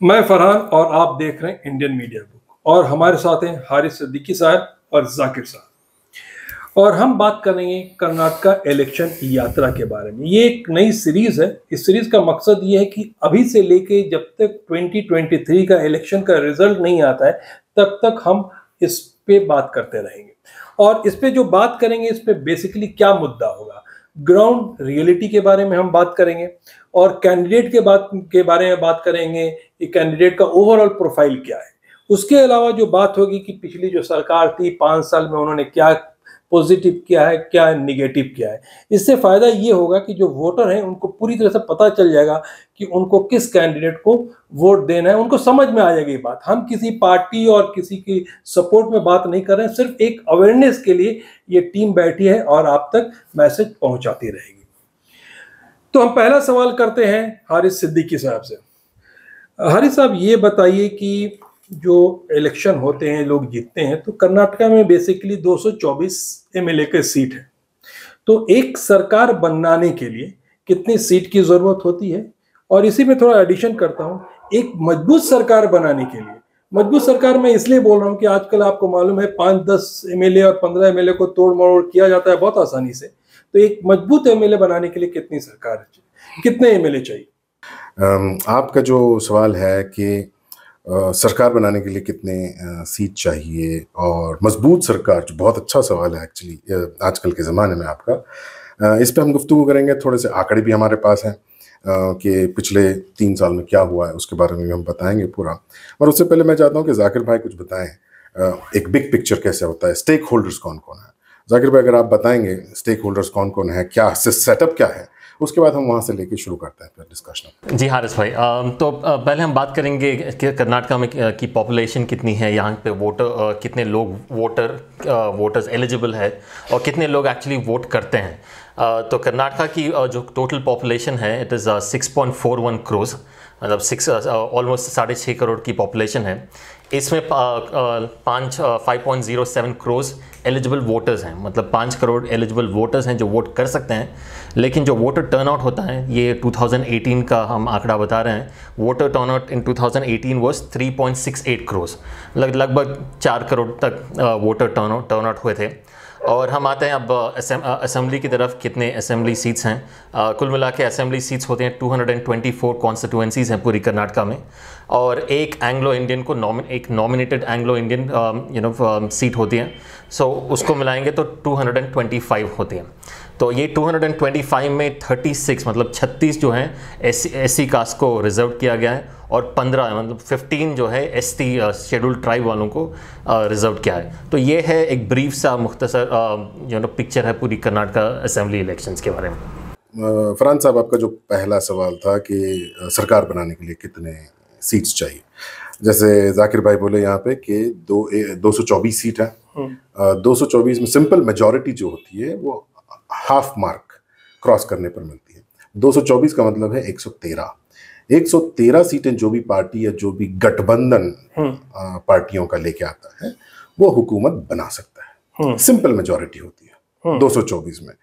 मैं फरहान और आप देख रहे हैं इंडियन मीडिया बुक और हमारे साथ हैं हारिस सिद्दीकी साहब और जाकिर साहब। और हम बात करेंगे कर्नाटका इलेक्शन यात्रा के बारे में। ये एक नई सीरीज है। इस सीरीज का मकसद ये है कि अभी से लेके जब तक 2023 का इलेक्शन का रिजल्ट नहीं आता है तब तक हम इस पे बात करते रहेंगे। और इस पे जो बात करेंगे इस पे बेसिकली क्या मुद्दा होगा, ग्राउंड रियलिटी के बारे में हम बात करेंगे और कैंडिडेट के बारे में बात करेंगे कि कैंडिडेट का ओवरऑल प्रोफाइल क्या है। उसके अलावा जो बात होगी कि पिछली जो सरकार थी 5 साल में उन्होंने क्या पॉजिटिव किया है, क्या निगेटिव किया है। इससे फायदा ये होगा कि जो वोटर हैं उनको पूरी तरह से पता चल जाएगा कि उनको किस कैंडिडेट को वोट देना है। उनको समझ में आ जाएगी ये बात। हम किसी पार्टी और किसी की सपोर्ट में बात नहीं कर रहे हैं, सिर्फ एक अवेयरनेस के लिए ये टीम बैठी है और आप तक मैसेज पहुंचाती रहेगी। तो हम पहला सवाल करते हैं हारिस सिद्दीकी साहब से। हारिस साहब, ये बताइए कि जो इलेक्शन होते हैं, लोग जीतते हैं, तो कर्नाटका में बेसिकली 224 एमएलए के सीट है। तो एक सरकार बनाने के लिए कितनी सीट की जरूरत होती है? और इसी में थोड़ा एडिशन करता हूं, एक मजबूत सरकार बनाने के लिए, मजबूत सरकार मैं इसलिए बोल रहा हूं कि आजकल आपको मालूम है 5-10 एमएलए और 15 एमएलए को तोड़ मरोड़ किया जाता है बहुत आसानी से। तो एक मजबूत एमएलए बनाने के लिए कितनी सरकार चाहिए, कितने एमएलए चाहिए? आपका जो सवाल है कि सरकार बनाने के लिए कितने सीट चाहिए और मजबूत सरकार, जो बहुत अच्छा सवाल है एक्चुअली आजकल के ज़माने में आपका। इस पे हम गुफ्तगू करेंगे। थोड़े से आंकड़े भी हमारे पास हैं कि पिछले 3 साल में क्या हुआ है, उसके बारे में भी हम बताएंगे पूरा। और उससे पहले मैं चाहता हूँ कि जाकिर भाई कुछ बताएं, एक बिग पिक्चर कैसे होता है, स्टेक होल्डर्स कौन कौन है। जाकिर भाई, अगर आप बताएंगे स्टेक होल्डर्स कौन कौन है, क्या सेटअप क्या है, उसके बाद हम वहाँ से लेके शुरू करते हैं फिर डिस्कशन। जी हारिस भाई, तो पहले हम बात करेंगे कि कर्नाटका में की पॉपुलेशन कितनी है, यहाँ पे वोटर कितने लोग वोटर्स एलिजिबल है और कितने लोग एक्चुअली वोट करते हैं। तो कर्नाटका की जो टोटल पॉपुलेशन है इट इज़ 6.41 करोड़, मतलब ऑलमोस्ट 6.5 करोड़ की पॉपुलेशन है। इसमें 5.07 करोड़ एलिजिबल वोटर्स हैं, मतलब 5 करोड़ एलिजिबल वोटर्स हैं जो वोट कर सकते हैं। लेकिन जो वोटर टर्नआउट होता है, ये 2018 का हम आंकड़ा बता रहे हैं। Voter turnout in 2018 was 3.68 crore, लगभग 4 करोड़ तक वोटर टर्नआउट हुए थे। और हम आते हैं अब असेंबली की तरफ। कितने असेंबली सीट्स हैं? कुल मिला के असेंबली सीट्स होते हैं 224 कॉन्स्टिट्यूएंसीज हैं पूरी कर्नाटका में। और एक एंग्लो इंडियन को एक नॉमिनेटेड एंग्लो इंडियन सीट होती है। सो उसको मिलाएंगे तो 225 होते हैं। तो ये 225 में 36 मतलब 36 जो हैं एससी कास्ट को रिजर्व किया गया है और 15 मतलब 15 जो है एसटी शेड्यूल्ड ट्राइब वालों को रिजर्व किया है। तो ये है एक ब्रीफ सा मुख्तसर पिक्चर है पूरी कर्नाटका असेंबली इलेक्शंस के बारे में। फरहान साहब, आपका जो पहला सवाल था कि सरकार बनाने के लिए कितने सीट्स चाहिए, जैसे जाकिर भाई बोले यहाँ पे कि 224 सीट है। 224 में सिंपल मेजॉरिटी जो होती है वो हाफ मार्क क्रॉस करने पर मिलती है। 224 का मतलब है 113 सीटें जो भी पार्टी या जो भी गठबंधन पार्टियों का लेके आता है वो हुकूमत बना सकता है। सिंपल मेजॉरिटी होती है 224 में।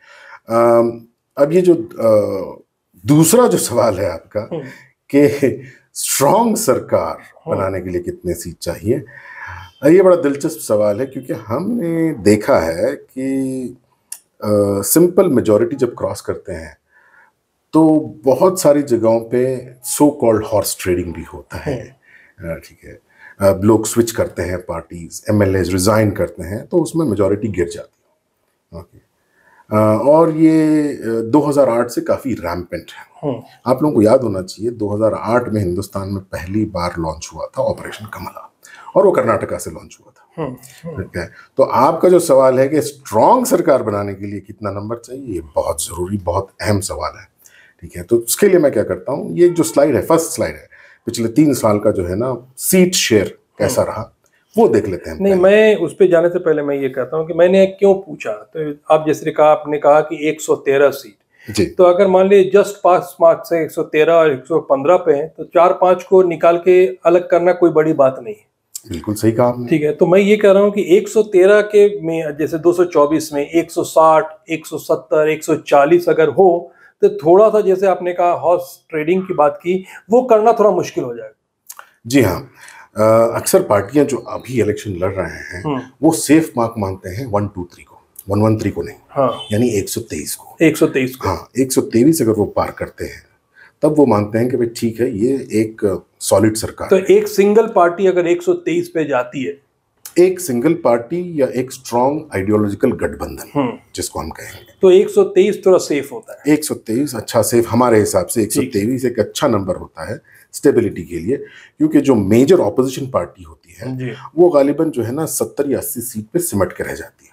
अब ये जो दूसरा जो सवाल है आपका कि स्ट्रॉन्ग सरकार बनाने के लिए कितने सीट चाहिए, ये बड़ा दिलचस्प सवाल है, क्योंकि हमने देखा है कि सिंपल मेजॉरिटी जब क्रॉस करते हैं तो बहुत सारी जगहों पे सो कॉल्ड हॉर्स ट्रेडिंग भी होता है। ठीक है, लोग स्विच करते हैं पार्टीज, एमएलए रिजाइन करते हैं, तो उसमें मेजॉरिटी गिर जाती है। ओके, और ये 2008 से काफ़ी रैम्पेंट है। आप लोगों को याद होना चाहिए 2008 में हिंदुस्तान में पहली बार लॉन्च हुआ था ऑपरेशन कमला, और वो कर्नाटका से लॉन्च हुआ था। ठीक है, तो आपका जो सवाल है कि स्ट्रॉन्ग सरकार बनाने के लिए कितना नंबर चाहिए, ये बहुत ज़रूरी, बहुत अहम सवाल है। ठीक है, तो उसके लिए मैं क्या करता हूँ, ये जो स्लाइड है, फर्स्ट स्लाइड है, पिछले 3 साल का जो है ना सीट शेयर कैसा रहा वो देख लेते हैं। नहीं, मैं उस पर जाने से पहले मैं ये कहता हूँ कि मैंने क्यों पूछा, तो आप जैसे कहा, आपने कहा कि 113 सीट जी। तो अगर मान लीजिए जस्ट पास मार्क्स से 113 और 115 पे हैं, तो 4-5 को निकाल के अलग करना कोई बड़ी बात नहीं है। बिल्कुल सही कहा आपने। ठीक है, तो मैं ये कह रहा हूँ कि 113 के में जैसे 224 में 160, 170, 140 अगर हो तो थोड़ा सा, जैसे आपने कहा हॉर्स ट्रेडिंग की बात की, वो करना थोड़ा मुश्किल हो जाएगा। जी हाँ, अक्सर पार्टियां जो अभी इलेक्शन लड़ रहे हैं वो सेफ मार्क मानते हैं 123 को, 113 को नहीं। हाँ, यानी 123 को, 123 को। हाँ, 123 अगर वो पार करते हैं तब वो मानते हैं कि भाई ठीक है, ये एक सॉलिड सरकार तो एक सिंगल पार्टी अगर 123 पे जाती है, एक सिंगल पार्टी या एक स्ट्रॉन्ग आइडियोलॉजिकल गठबंधन जिसको हम कहेंगे, तो 123 थोड़ा सेफ होता है। 123 अच्छा सेफ हमारे हिसाब से 123 एक अच्छा नंबर होता है स्टेबिलिटी के लिए, क्योंकि जो मेजर ऑपोजिशन पार्टी होती है वो गालिबन जो है ना 70 या 80 सीट पे सिमट के रह जाती है।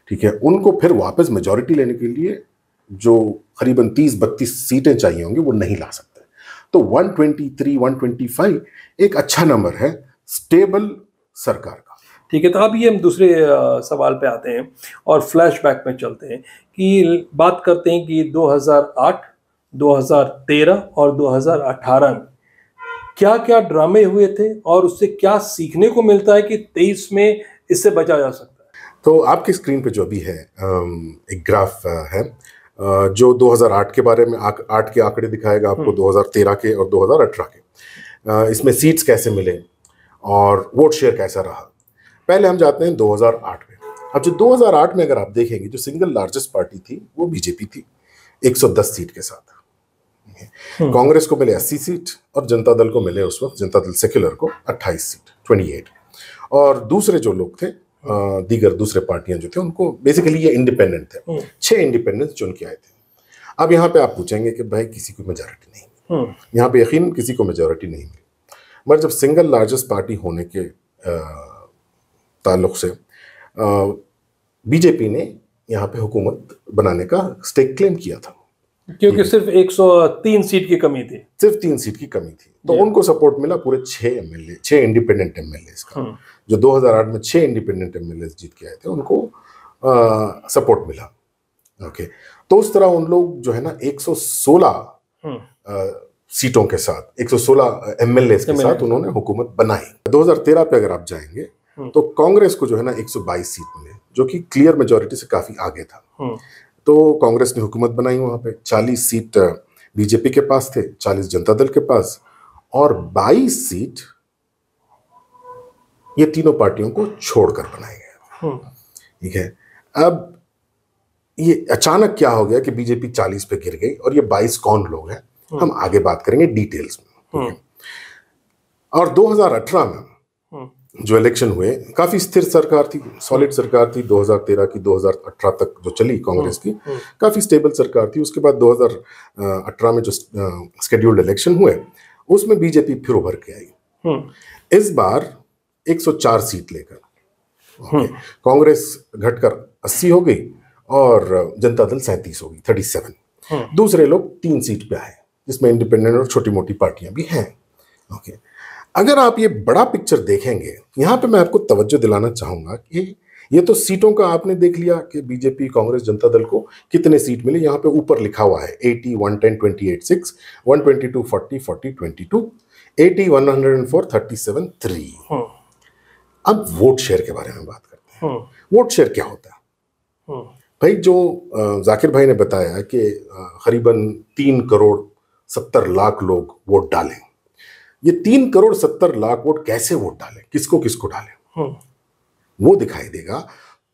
ठीक है, उनको फिर वापस मेजॉरिटी लेने के लिए जो करीबन 30-32 सीटें चाहिए होंगी वो नहीं ला सकते। तो 123 125 एक अच्छा नंबर है स्टेबल सरकार का। ठीक है, तो अब ये हम दूसरे सवाल पे आते हैं और फ्लैशबैक में चलते हैं कि बात करते हैं कि 2008, 2013 और 2018 में क्या क्या ड्रामे हुए थे और उससे क्या सीखने को मिलता है कि 23 में इससे बचा जा सकता है। तो आपकी स्क्रीन पे जो अभी है एक ग्राफ है जो 2008 के बारे में 8 के आंकड़े दिखाएगा आपको, 2013 के और 2018 के। इसमें सीट्स कैसे मिले और वोट शेयर कैसा रहा। पहले हम जाते हैं 2008 में। अब जो 2008 में अगर आप देखेंगे जो सिंगल लार्जेस्ट पार्टी थी वो बीजेपी थी 110 सीट के साथ। कांग्रेस को मिले 80 सीट और जनता दल को मिले उस वक्त, जनता दल सेक्युलर को 28 सीट 28। और दूसरे जो लोग थे दीगर दूसरे पार्टियां जो थे उनको बेसिकली ये इंडिपेंडेंट थे, 6 इंडिपेंडेंट चुन के आए थे। अब यहाँ पे आप पूछेंगे कि भाई किसी को मेजॉरिटी नहीं मिली, यहाँ पे यकीन किसी को मेजॉरिटी नहीं मिली, मगर जब सिंगल लार्जेस्ट पार्टी होने के ताल्लुक से बीजेपी ने यहाँ पे हुकूमत बनाने का स्टेक क्लेम किया था, क्योंकि सिर्फ 103 सीट की कमी थी, सिर्फ 3 सीट की कमी थी। तो उनको सपोर्ट मिला पूरे 6 इंडिपेंडेंट एमएलए का, जो 2008 में 6 इंडिपेंडेंट एमएलए जीत के आए थे उनको सपोर्ट मिला। ओके, तो उस तरह उन लोग जो है ना 116 सीटों के साथ 116 एमएलए के साथ उन्होंने हुकूमत बनाई। 2013 पे अगर आप जाएंगे तो कांग्रेस को जो है ना 122 सीट मिले, जो कि क्लियर मेजॉरिटी से काफी आगे था। तो कांग्रेस ने हुकूमत बनाई, वहां पे 40 सीट बीजेपी के पास थे, 40 जनता दल के पास और 22 सीट ये तीनों पार्टियों को छोड़कर बनाए गए। ठीक है, अब ये अचानक क्या हो गया कि बीजेपी 40 पे गिर गई और ये 22 कौन लोग हैं हम आगे बात करेंगे डिटेल्स में। और 2018 में जो इलेक्शन हुए काफी स्थिर सरकार थी, सॉलिड सरकार थी। 2013 की 2018 तक जो चली कांग्रेस की काफी स्टेबल सरकार थी। उसके बाद 2018 में जो स्केड्यूल्ड इलेक्शन हुए उसमें बीजेपी फिर उभर के आई, इस बार 104 सीट लेकर। कांग्रेस घटकर 80 हो गई और जनता दल 37 हो गई, 37। दूसरे लोग 3 सीट पे आए जिसमें इंडिपेंडेंट और छोटी मोटी पार्टियां भी हैं। ओके, अगर आप ये बड़ा पिक्चर देखेंगे, यहाँ पे मैं आपको तवज्जो दिलाना चाहूंगा कि ये तो सीटों का आपने देख लिया कि बीजेपी कांग्रेस जनता दल को कितने सीट मिले। यहाँ पे ऊपर लिखा हुआ है 80 110 28 6 122 40 40 22 80 104 37 3। अब वोट शेयर के बारे में बात करते हैं। वोट शेयर क्या होता है भाई? जो जाकिर भाई ने बताया कि करीबन 3 करोड़ 70 लाख लोग वोट डालें। ये 3 करोड़ 70 लाख वोट कैसे वोट डालें, किसको किसको डालें, वो दिखाई देगा।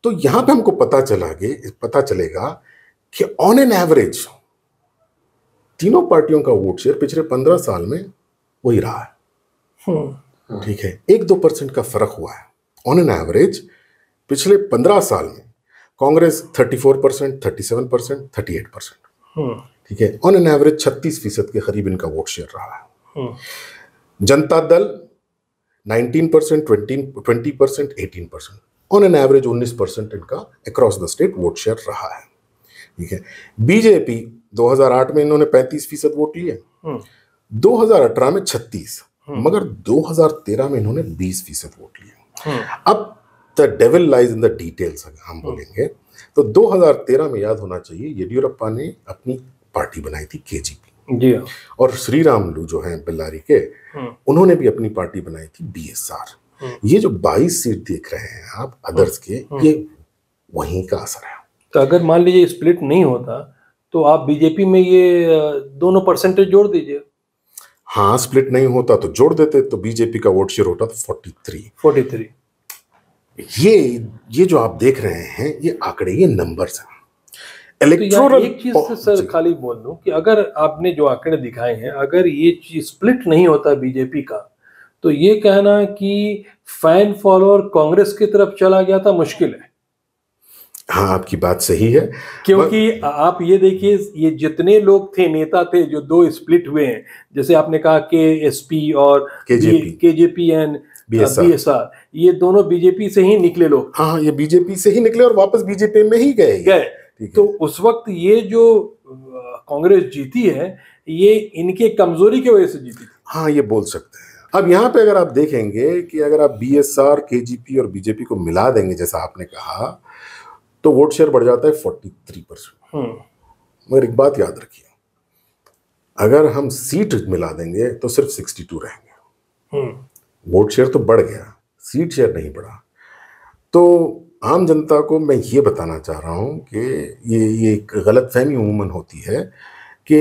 तो यहां पे हमको पता चलेगा कि ऑन एन एवरेज तीनों पार्टियों का वोट शेयर पिछले 15 साल में वही रहा है। ठीक है, 1-2% का फर्क हुआ है ऑन एन एवरेज पिछले 15 साल में। कांग्रेस 34%, 37%, 38%। ठीक है, ऑन एन एवरेज 36% के करीब इनका वोट शेयर रहा है। Janata Dal 19%, 20%, 18%, on an average 19% इनका across the state vote share रहा है। ठीक है, बीजेपी 2008 में इन्होंने 35% वोट लिए, 2018 में 36, मगर 2013 में इन्होंने 20% वोट लिए। अब the devil lies in the details हम बोलेंगे तो 2013 में याद होना चाहिए येडियुरप्पा ने अपनी पार्टी बनाई थी केजीपी जी, और श्री रामुलु जो हैं बेल्लारी के, उन्होंने भी अपनी पार्टी बनाई थी बीएसआर। ये जो 22 सीट देख रहे हैं आप अदर्स के, ये वहीं का असर है। तो अगर मान लीजिए स्प्लिट नहीं होता तो आप बीजेपी में ये दोनों परसेंटेज जोड़ दीजिए। हाँ स्प्लिट नहीं होता तो जोड़ देते, तो बीजेपी का वोट शेयर होता था 43। ये जो आप देख रहे हैं ये आंकड़े, ये नंबर्स हैं। तो इलेक्टोरल एक चीज से सर खाली बोल दूं कि अगर आपने जो आंकड़े दिखाए हैं, अगर ये चीज स्प्लिट नहीं होता बीजेपी का, तो ये कहना कि फैन फॉलोअर कांग्रेस की तरफ चला गया था मुश्किल है। हाँ आपकी बात सही है, क्योंकि आप ये देखिए, ये जितने लोग थे, नेता थे जो दो स्प्लिट हुए हैं, जैसे आपने कहा KSP और KJP एंड BSR, ये दोनों बीजेपी से ही निकले लोग। हाँ ये बीजेपी से ही निकले और वापस बीजेपी में ही गए। तो उस वक्त ये जो कांग्रेस जीती है, ये इनके कमजोरी की वजह से जीती थी। हाँ ये बोल सकते हैं। अब यहाँ पे अगर आप देखेंगे कि अगर आप BSR, KJP और बीजेपी को मिला देंगे जैसा आपने कहा, तो वोट शेयर बढ़ जाता है 43%। मगर एक बात याद रखिए, अगर हम सीट मिला देंगे तो सिर्फ 62 रहेंगे। वोट शेयर तो बढ़ गया, सीट शेयर नहीं बढ़ा। तो आम जनता को मैं ये बताना चाह रहा हूँ कि ये एक गलतफहमी अमूमन होती है कि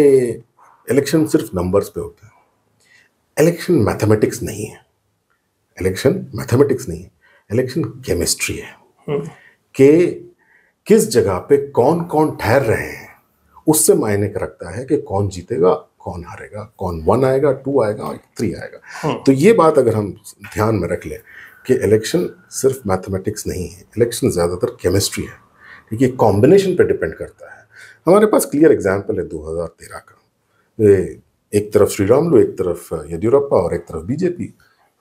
इलेक्शन सिर्फ नंबर्स पे होता है। इलेक्शन मैथमेटिक्स नहीं है, इलेक्शन केमिस्ट्री है। कि किस जगह पे कौन कौन ठहर रहे हैं उससे मायने रखता है कि कौन जीतेगा, कौन हारेगा, कौन 1 आएगा, 2 आएगा, 3 आएगा। तो ये बात अगर हम ध्यान में रख लें कि इलेक्शन सिर्फ मैथमेटिक्स नहीं है, इलेक्शन ज़्यादातर केमिस्ट्री है, क्योंकि कॉम्बिनेशन पे डिपेंड करता है। हमारे पास क्लियर एग्जाम्पल है 2013 का। एक तरफ श्री रामुलु, एक तरफ येदियुरप्पा और एक तरफ बीजेपी।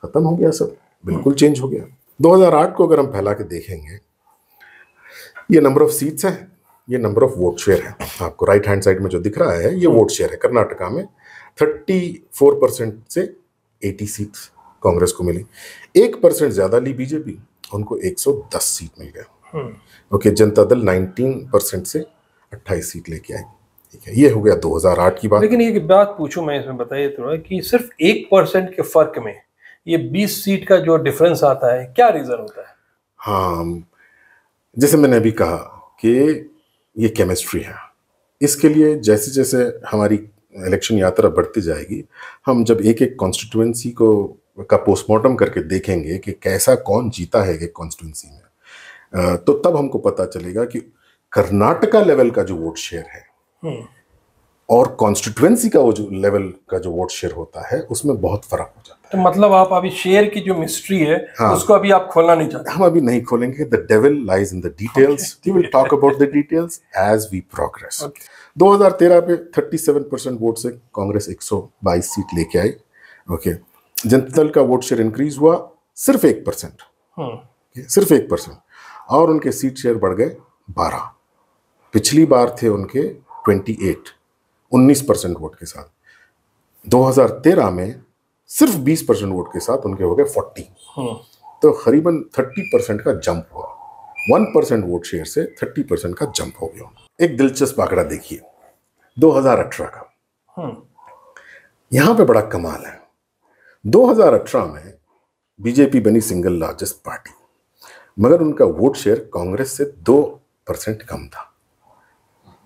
खत्म हो गया, सब बिल्कुल चेंज हो गया। 2008 को अगर हम फैला के देखेंगे, ये नंबर ऑफ सीट्स है, ये नंबर ऑफ वोट शेयर है। आपको राइट हैंड साइड में जो दिख रहा है ये वोट शेयर है। कर्नाटका में 34% से 80 सीट्स कांग्रेस को मिली। 1% ज्यादा ली बीजेपी, उनको 110 सीट मिल गया। ओके, जनता दल 19% से 28 सीट लेके आई। ठीक है, ये हो गया 2008 की बात। लेकिन एक बात पूछूं मैं इसमें, बताइए थोड़ा कि सिर्फ 1% के फर्क में ये 20 सीट का जो डिफरेंस आता है, क्या रीजन होता है? हाँ, जैसे मैंने अभी कहा कि ये केमिस्ट्री है। इसके लिए जैसे जैसे हमारी इलेक्शन यात्रा बढ़ती जाएगी, हम जब एक एक कॉन्स्टिट्यूएंसी का पोस्टमार्टम करके देखेंगे कि कैसा कौन जीता है एक कॉन्स्टिट्यूएंसी में, तो तब हमको पता चलेगा कि कर्नाटका लेवल का जो वोट शेयर है और कॉन्स्टिट्यूएंसी का वो जो लेवल का जो वोट शेयर होता है, उसमें बहुत फर्क हो जाता है। तो मतलब आप अभी शेयर की जो मिस्ट्री है, हाँ, उसको अभी आप खोलना नहीं चाहते? हम अभी नहीं खोलेंगे। The devil lies in the details. We will talk about the details as we progress. 2013 पे 37% वोट से कांग्रेस 122 सीट लेके आई। ओके, जनता दल का वोट शेयर इंक्रीज हुआ सिर्फ 1%, सिर्फ 1%, और उनके सीट शेयर बढ़ गए 12। पिछली बार थे उनके 19% वोट के साथ। 2013 में सिर्फ 20% वोट के साथ उनके हो गए 40। तो करीबन 30% का जंप हुआ। 1% वोट शेयर से 30% का जंप हो गया। एक दिलचस्प आंकड़ा देखिए 2018 का, यहां पे बड़ा कमाल है। 2018 में बीजेपी बनी सिंगल लार्जेस्ट पार्टी, मगर उनका वोट शेयर कांग्रेस से 2% कम था।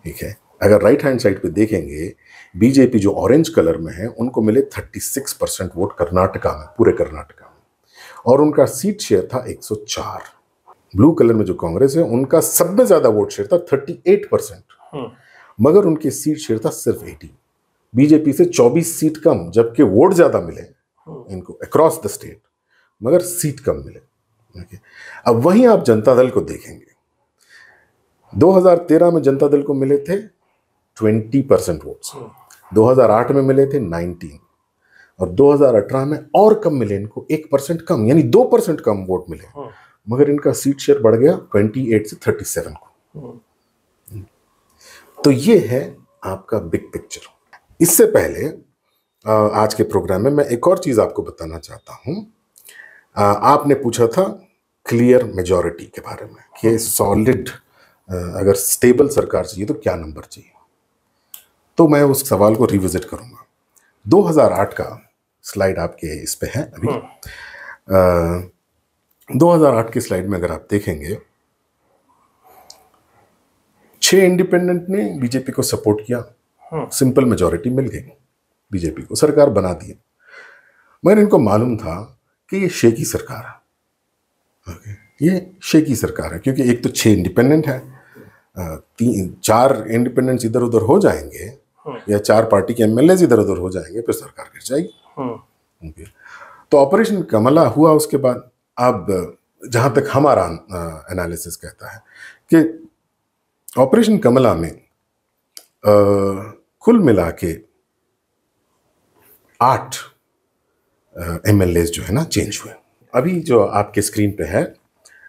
ठीक है, अगर राइट हैंड साइड पे देखेंगे, बीजेपी जो ऑरेंज कलर में है उनको मिले 36% वोट कर्नाटका में, पूरे कर्नाटका में, और उनका सीट शेयर था 104। ब्लू कलर में जो कांग्रेस है उनका सबसे ज्यादा वोट शेयर था 38%, मगर उनके सीट शेयर था सिर्फ 80। बीजेपी से 24 सीट कम, जबकि वोट ज्यादा मिले इनको अक्रॉस द स्टेट, मगर सीट कम मिले। अब वहीं आप जनता दल को देखेंगे, 2013 में जनता दल को मिले थे 20% वोट्स, 2008 में मिले थे 19, और 2018 में और कम मिले इनको, 1% कम, यानी 2% कम वोट मिले, मगर इनका सीट शेयर बढ़ गया 28 से 37 को। तो ये है आपका बिग पिक्चर। इससे पहले आज के प्रोग्राम में मैं एक और चीज आपको बताना चाहता हूं। आपने पूछा था क्लियर मेजॉरिटी के बारे में कि सॉलिड, अगर स्टेबल सरकार चाहिए तो क्या नंबर चाहिए। तो मैं उस सवाल को रिविजिट करूंगा। 2008 का स्लाइड आपके इस पे है अभी। 2008 की स्लाइड में अगर आप देखेंगे, 6 इंडिपेंडेंट ने बीजेपी को सपोर्ट किया, सिंपल मेजॉरिटी मिल गई। बीजेपी को, सरकार बना दी। मगर इनको मालूम था कि ये शेकी सरकार है। ये शेकी सरकार है क्योंकि एक तो 6 इंडिपेंडेंट है, 4 इंडिपेंडेंट्स इधर उधर हो जाएंगे या 4 पार्टी के एमएलए इधर उधर हो जाएंगे, फिर सरकार गिर जाएगी। तो ऑपरेशन कमला हुआ। उसके बाद अब जहां तक हमारा एनालिसिस कहता है कि ऑपरेशन कमला में कुल मिला के 8 एमएलए जो है ना चेंज हुए। अभी जो आपके स्क्रीन पे है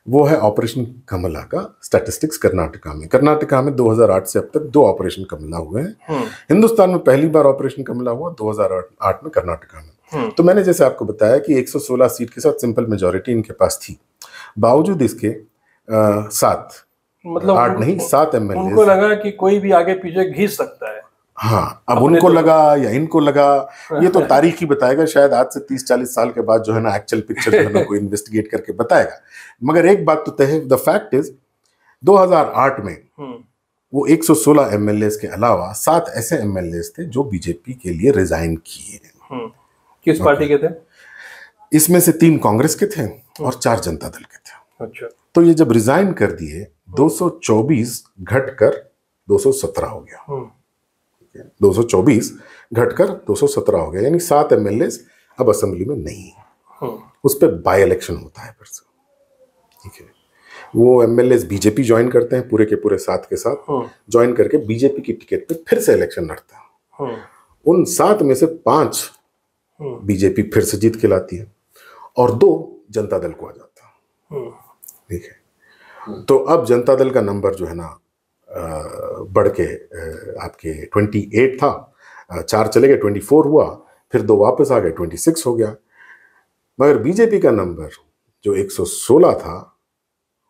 वो है ऑपरेशन कमला का स्टैटिस्टिक्स कर्नाटका में। कर्नाटका में 2008 से अब तक 2 ऑपरेशन कमला हुए हैं। हिंदुस्तान में पहली बार ऑपरेशन कमला हुआ 2008 में कर्नाटका में। तो मैंने जैसे आपको बताया कि 116 सीट के साथ सिंपल मेजॉरिटी इनके पास थी। बावजूद इसके 7 मतलब 8 नहीं 7 एमएलए उनको लगा कि कोई भी आगे पीछे घिस सकता है। हाँ, अब उनको लगा या इनको लगा, ये तो तारीख ही बताएगा। शायद आज से 30-40 साल के बाद जो है ना एक्चुअल पिक्चर जो है ना कोई इन्वेस्टिगेट करके बताएगा। मगर एक बात तो तय है, द फैक्ट इज 2008 में वो 116 एमएलए के अलावा 7 ऐसे एमएलए थे जो बीजेपी के लिए रिजाइन किए। किस पार्टी के थे? इसमें से 3 कांग्रेस के थे और 4 जनता दल के थे। अच्छा। तो ये जब रिजाइन कर दिए 224 घटकर 217 हो गया। 224 घटकर 217 हो गया, यानी 7 एमएलए अब असेंबली में नहीं है। उस पर बाय इलेक्शन होता है फिर से। ठीक है, वो एमएलए बीजेपी ज्वाइन करते हैं, पूरे के पूरे 7 के साथ ज्वाइन करके बीजेपी की टिकट पे फिर से इलेक्शन लड़ते हैं। उन 7 में से 5 बीजेपी फिर से जीत के लाती है और 2 जनता दल को आ जाता है। ठीक है, तो अब जनता दल का नंबर जो है ना बढ़ के आपके 28 था, 4 चले गए, 24 हुआ, फिर 2 वापस आ गए, 26 हो गया। मगर बीजेपी का नंबर जो 116 था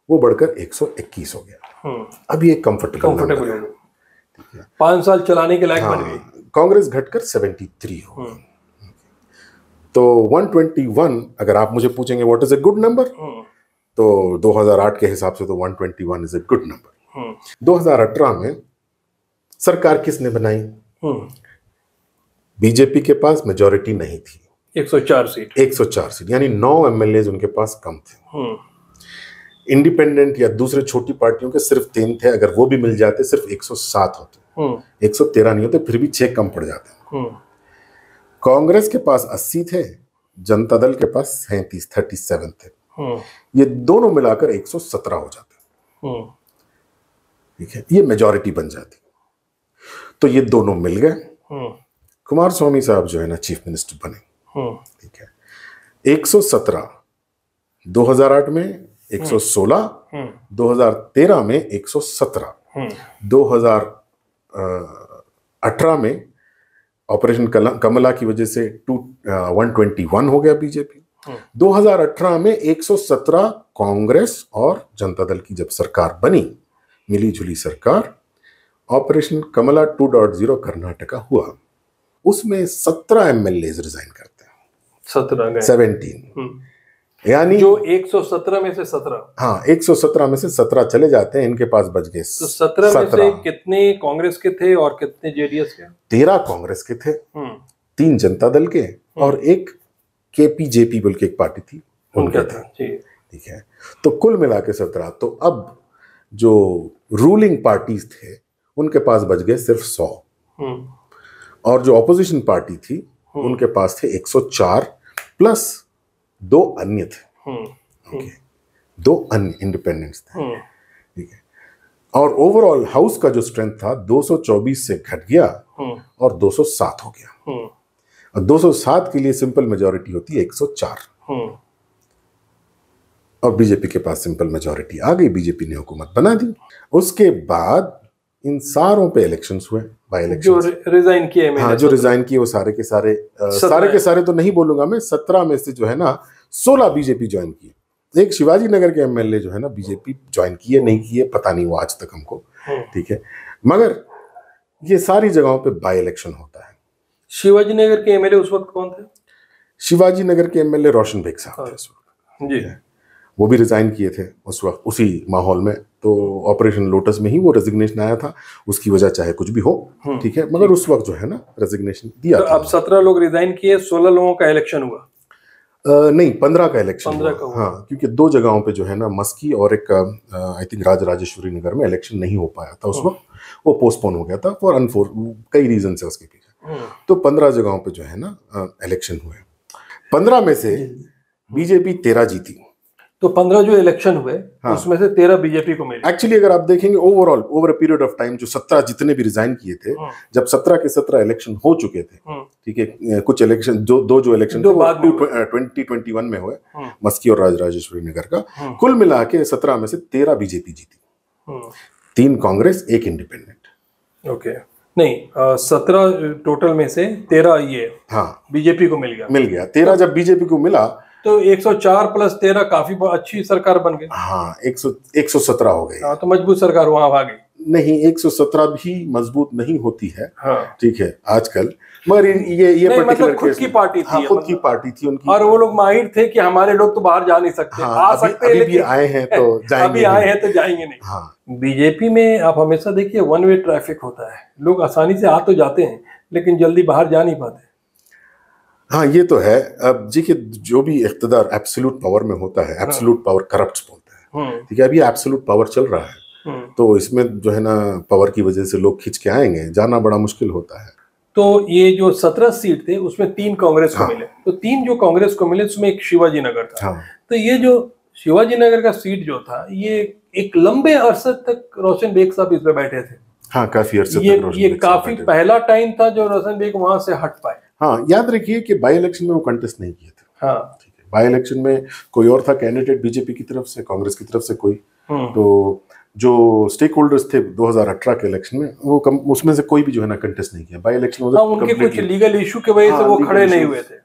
वो बढ़कर 121 हो गया। अब ये कंफर्टेबल हो गया। 5 साल चलाने के लायक बन गई। कांग्रेस घटकर 73 हो गई। तो 121, अगर आप मुझे पूछेंगे what is a good number, तो 2008 के हिसाब से तो 121 इज ए गुड नंबर। 2018 में सरकार किसने बनाई? बीजेपी के पास मेजॉरिटी नहीं थी, 104 सीट, यानी 9 एमएलए उनके पास कम थे। इंडिपेंडेंट या दूसरे छोटी पार्टियों के सिर्फ 3 थे, अगर वो भी मिल जाते सिर्फ 107 होते, 113 नहीं होते, फिर भी 6 कम पड़ जाते। कांग्रेस के पास 80 थे, जनता दल के पास 37 थे। ये दोनों मिलाकर 117 हो जाते। ठीक है, ये मेजॉरिटी बन जाती। तो ये दोनों मिल गए। कुमार स्वामी साहब जो है ना चीफ मिनिस्टर बने। ठीक है, 117 2008 में, 116 2013 में, 117 2018 में ऑपरेशन कमला की वजह से 121 हो गया बीजेपी। 2018 में 117 कांग्रेस और जनता दल की जब सरकार बनी, मिली जुली सरकार, ऑपरेशन कमला 2.0 कर्नाटका हुआ। उसमें 17 एमएलए रिजाइन करते हैं। 17 यानी जो 117 में से 17, हाँ 117 में से 17 चले जाते हैं, इनके पास बच गए। तो 17 में से कितने कांग्रेस के थे और कितने जेडीएस के? 13 कांग्रेस के थे, 3 जनता दल के और एक केपीजेपी बोल के एक पार्टी थी उनका था। ठीक है, तो कुल मिला के 17। तो अब जो रूलिंग पार्टीज थे उनके पास बच गए सिर्फ 100 और जो ऑपोजिशन पार्टी थी उनके पास थे 104 प्लस 2 अन्य थे। ओके, 2 अन्य इंडिपेंडेंट्स थे। ठीक है, और ओवरऑल हाउस का जो स्ट्रेंथ था 224 से घट गया और 207 हो गया। और 207 के लिए सिंपल मेजॉरिटी होती है 104 और बीजेपी के पास सिंपल मेजॉरिटी आ गई, बीजेपी ने हुकूमत बना दी। उसके बाद इन सारों पे इलेक्शंस हुए, बाय इलेक्शन। जो रिजाइन किए, हाँ, जो रिजाइन किए वो सारे के सारे तो नहीं बोलूंगा मैं, 17 में से जो है ना 16 बीजेपी ज्वाइन किए। एक शिवाजी नगर के एमएलए जो है ना बीजेपी ज्वाइन किए, नहीं किए पता नहीं, वो आज तक हमको। ठीक है, मगर ये सारी जगहों पे बाय इलेक्शन होता है। शिवाजी नगर के एमएलए उस वक्त कौन थे? शिवाजी नगर के एमएलए रोशन बेग साहब थे उस वक्त जी। वो भी रिजाइन किए थे उस वक्त, उसी माहौल में तो ऑपरेशन लोटस में ही वो रेजिग्नेशन आया था, उसकी वजह चाहे कुछ भी हो, ठीक है, मगर उस वक्त जो है ना रेजिग्नेशन दिया तो था। अब 17 लोग रिजाइन किए, 16 लोगों का इलेक्शन हुआ। नहीं, 15 का इलेक्शन 15 का हुआ। हाँ, क्योंकि 2 जगहों पे जो है ना मस्की और एक आई थिंक राजराजेश्वरी नगर में इलेक्शन नहीं हो पाया था उस वक्त, वो पोस्टपोन हो गया था फॉर कई रीजन है उसके पीछे। तो 15 जगहों पे जो है ना इलेक्शन हुए, 15 में से बीजेपी 13 जीती। तो 15 जो इलेक्शन हुए उसमें से 13 बीजेपी को मिले। एक्चुअली अगर आप देखेंगे overall over a period of time जो 17 जितने भी रिजाइन किए थे, जब 17 के 17 इलेक्शन हो चुके थे, ठीक है, कुछ इलेक्शन दो इलेक्शन 2021 में हुए, मस्की और राजराजेश्वरी नगर का, कुल मिला के 17 में से 13 बीजेपी जीती, 3 कांग्रेस, 1 इंडिपेंडेंट। ओके, नहीं 17 टोटल में से 13 ये हाँ बीजेपी को मिल गया। 13 जब बीजेपी को मिला तो 104 प्लस 13 काफी अच्छी सरकार बन गई। हाँ, 117 हो गई। हाँ, तो मजबूत सरकार वहां आ गई। नहीं, 117 भी मजबूत नहीं होती है, हाँ, ठीक है, आजकल, मगर ये मतलब खुद की पार्टी थी। हाँ, खुद की पार्टी थी उनकी, और वो लोग माहिर थे कि हमारे लोग तो बाहर जा नहीं सकते। हाँ, आ सकते हैं, लेकिन आए हैं तो जाएंगे, अभी आए हैं तो जाएंगे नहीं। हाँ, बीजेपी में आप हमेशा देखिए वन वे ट्रैफिक होता है, लोग आसानी से आ तो जाते हैं लेकिन जल्दी बाहर जा नहीं पाते। हाँ, ये तो है। अब देखिए, जो भी इख्तिदार एब्सोल्यूट पावर में होता है, एब्सोल्यूट पावर करप्ट बोलते हैं, ठीक है, अभी एब्सोल्यूट पावर चल रहा है, तो इसमें जो है ना पावर की वजह से लोग खिंच के आएंगे, जाना बड़ा मुश्किल होता है। तो ये जो 17 सीट थे उसमें 3 कांग्रेस को मिले, तो 3 जो कांग्रेस को मिले उसमें एक शिवाजी नगर था। तो ये जो शिवाजी नगर का सीट जो था, ये एक लंबे अरसे तक रोशन बेग साहब इसमें बैठे थे। हाँ, काफी अरसे तक ये काफी पहला टाइम था जो रोशन बेग वहां से हट पाए। हाँ, याद रखिए कि बाई इलेक्शन में वो कंटेस्ट नहीं किए थे। हाँ, ठीक है, बाई इलेक्शन में कोई और था कैंडिडेट, बीजेपी की तरफ से, कांग्रेस की तरफ से कोई। तो जो स्टेक होल्डर्स थे 2018 के इलेक्शन में, वो उसमें से कोई भी जो है ना कंटेस्ट नहीं किया बाई इलेक्शन। उनके कुछ लीगल इशू की वजह से वो खड़े नहीं हुए थे,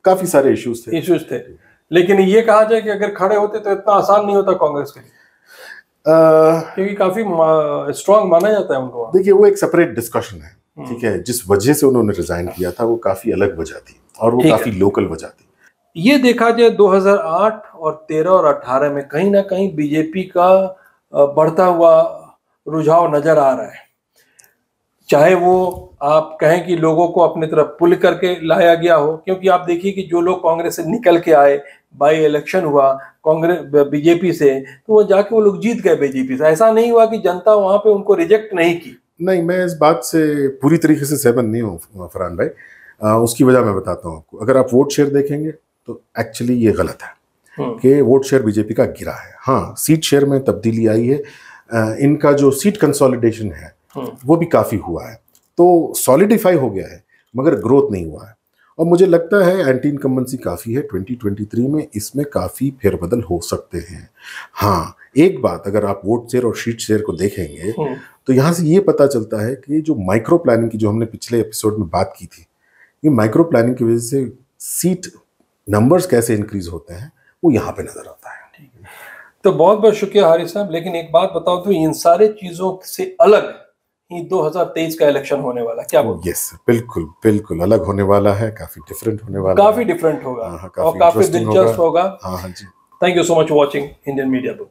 काफी सारे इश्यूज थे। लेकिन ये कहा जाए कि अगर खड़े होते तो इतना आसान नहीं होता कांग्रेस के लिए, क्योंकि काफी स्ट्रांग माना जाता है उनको। देखिए, वो एक सेपरेट डिस्कशन है, ठीक है, जिस वजह से उन्होंने रिजाइन किया था वो काफी अलग वजह थी और वो काफी लोकल वजह थी। ये देखा जाए 2008 और 13 और 18 में कहीं ना कहीं बीजेपी का बढ़ता हुआ रुझाव नजर आ रहा है। चाहे वो आप कहें कि लोगों को अपनी तरफ पुल करके लाया गया हो, क्योंकि आप देखिए कि जो लोग कांग्रेस से निकल के आए, बाई इलेक्शन हुआ कांग्रेस बीजेपी से, तो वो जाके वो लोग जीत गए बीजेपी से। ऐसा नहीं हुआ कि जनता वहां पे उनको रिजेक्ट नहीं की। नहीं, मैं इस बात से पूरी तरीके से सहमत नहीं हूँ फरहान भाई। उसकी वजह मैं बताता हूँ आपको। अगर आप वोट शेयर देखेंगे तो एक्चुअली ये गलत है कि वोट शेयर बीजेपी का गिरा है। हाँ, सीट शेयर में तब्दीली आई है, इनका जो सीट कंसोलिडेशन है वो भी काफ़ी हुआ है, तो सॉलिडिफाई हो गया है, मगर ग्रोथ नहीं हुआ है। और मुझे लगता है एंटी इनकम्बेंसी काफ़ी है 2023 में, इसमें काफ़ी फेरबदल हो सकते हैं। हाँ, एक बात, अगर आप वोट शेयर और सीट शेयर को देखेंगे तो यहाँ से ये पता चलता है कि जो माइक्रो प्लानिंग की जो हमने पिछले एपिसोड में बात की थी, ये माइक्रो प्लानिंग की वजह से सीट नंबर्स कैसे इंक्रीज होते हैं वो यहाँ पे नजर आता है। तो बहुत बहुत शुक्रिया हारिस साहब। लेकिन एक बात बताओ, तो इन सारे चीजों से अलग ही 2023 का इलेक्शन होने वाला, क्या बोलते? यस, बिल्कुल बिल्कुल अलग होने वाला है, काफी डिफरेंट होने वाला है, काफी डिफरेंट होगा और काफी दिलचस्प होगा। हाँ जी। Thank you so much for watching Indian media book.